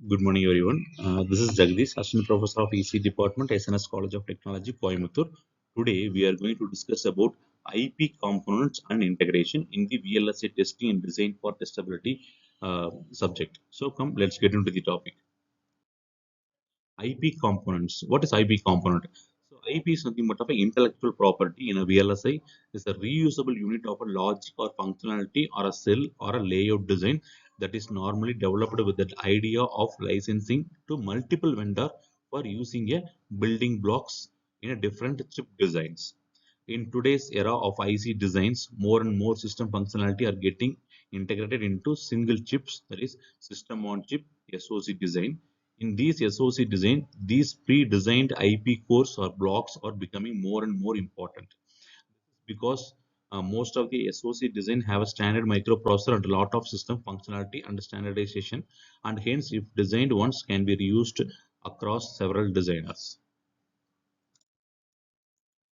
Good morning, everyone. This is Jagdish, Assistant Professor of EC Department, SNS College of Technology, Coimbatore. Today, we are going to discuss about IP components and integration in the VLSI testing and design for testability subject. So, come, let's get into the topic. IP components. What is IP component? So IP is nothing but of an intellectual property in a VLSI. Is a reusable unit of a logic or functionality or a cell or a layout design that is normally developed with the idea of licensing to multiple vendor for using a building blocks in a different chip designs. In today's era of IC designs, more and more system functionality are getting integrated into single chips, that is system on chip SoC design. In these SoC design, these pre-designed IP cores or blocks are becoming more and more important because most of the SoC design have a standard microprocessor and a lot of system functionality and standardization, and hence if designed once can be reused across several designers.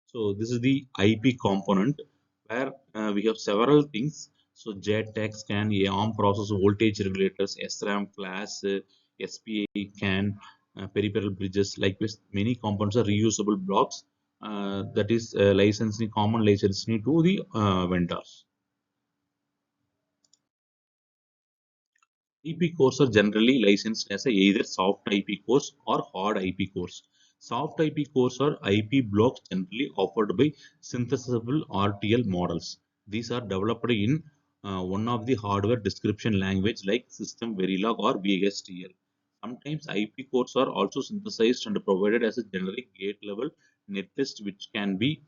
So this is the IP component where we have several things. So JTAG can, ARM process voltage regulators, SRAM flash, SPA can, peripheral bridges. Like this, many components are reusable blocks. That is licensing, common licensing to the vendors. IP cores are generally licensed as either soft IP cores or hard IP cores. Soft IP cores are IP blocks generally offered by synthesizable RTL models. These are developed in one of the hardware description language like System Verilog or VSTL. Sometimes IP cores are also synthesized and provided as a generic gate level netlist which can be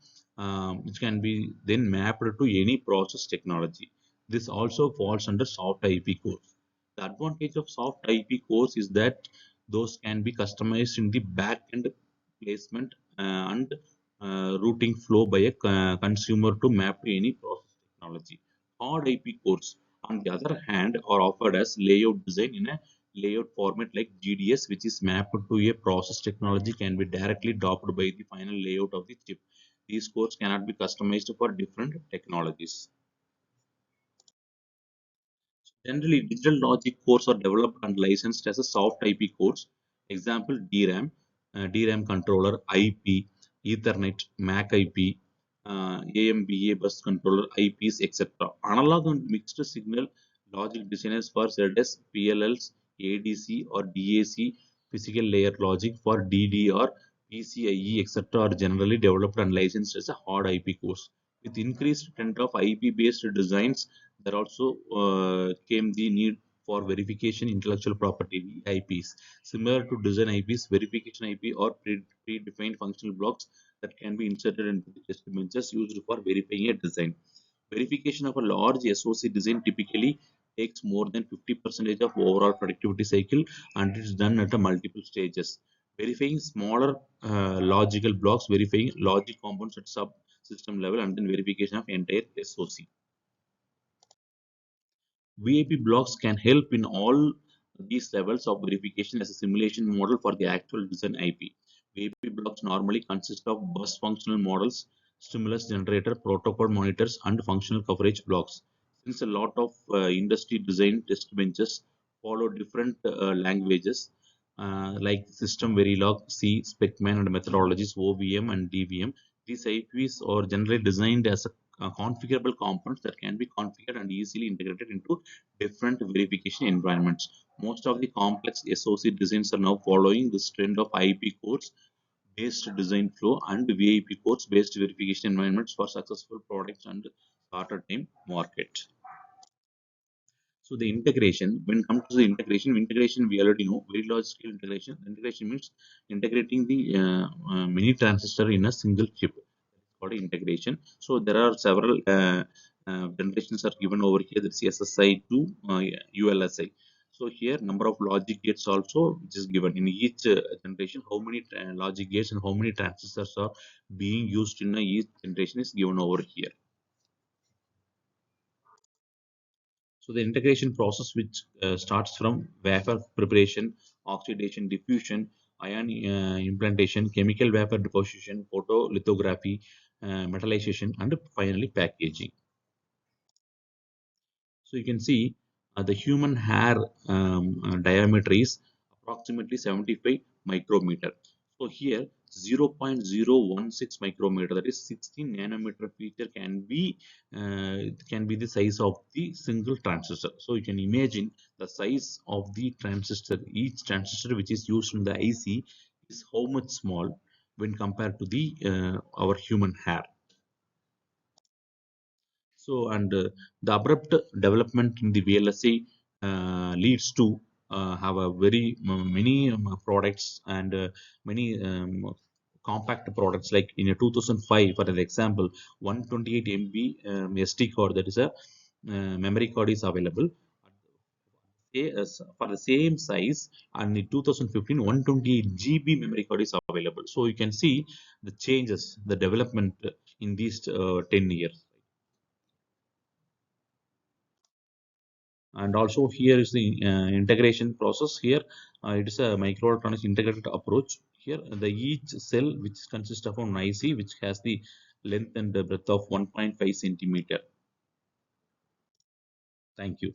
then mapped to any process technology. This also falls under soft IP cores. The advantage of soft IP cores is that those can be customized in the back-end placement and routing flow by a consumer to map to any process technology. Hard IP cores, on the other hand, are offered as layout design in a layout format like GDS, which is mapped to a process technology, can be directly adopted by the final layout of the chip. These cores cannot be customized for different technologies. Generally, digital logic cores are developed and licensed as a soft IP cores. Example DRAM, DRAM controller, IP, Ethernet, MAC IP, AMBA bus controller, IPs, etc. Analog and mixed signal logic designers for ZS, PLLs, ADC or DAC, physical layer logic for DDR, PCIe, etc. are generally developed and licensed as a hard IP cores. With increased trend of IP-based designs, there also came the need for verification intellectual property VIPs. Similar to design IPs, verification IP or predefined functional blocks that can be inserted into the test benches used for verifying a design. Verification of a large SoC design typically takes more than 50% of overall productivity cycle, and it's done at a multiple stages. Verifying smaller logical blocks, verifying logic components at subsystem level, and then verification of entire SoC. VIP blocks can help in all these levels of verification as a simulation model for the actual design IP. VIP blocks normally consist of bus functional models, stimulus generator, protocol monitors, and functional coverage blocks. Since a lot of industry design test benches follow different languages like System Verilog, C, Specman, and methodologies OVM and DVM, these IPs are generally designed as a configurable components that can be configured and easily integrated into different verification environments. Most of the complex SoC designs are now following this trend of IP cores based design flow and VIP cores based verification environments for successful products and shorter time market. So the integration, when it comes to the integration we already know very large scale integration. Integration means integrating the mini transistor in a single chip. Called integration. So there are several generations are given over here. That's SSI to ULSI. So here number of logic gates also which is given in each generation. How many logic gates and how many transistors are being used in each generation is given over here. So the integration process which starts from wafer preparation, oxidation, diffusion, ion implantation, chemical vapor deposition, photolithography, metallization, and finally packaging. So you can see the human hair diameter is approximately 75 micrometer. So here 0.016 micrometer, that is 16 nanometer feature can be the size of the single transistor. So you can imagine the size of the transistor, each transistor which is used in the IC is how much small when compared to the our human hair. So, and the abrupt development in the VLSI leads to have a very many products and many compact products, like in a 2005, for an example, 128 MB SD card, that is a memory card is available for the same size, and in 2015 128 GB memory card is available. So you can see the changes, the development in these 10 years. And also here is the integration process. Here it is a microelectronics integrated approach. Here the each cell which consists of an IC which has the length and the breadth of 1.5 centimeter. Thank you.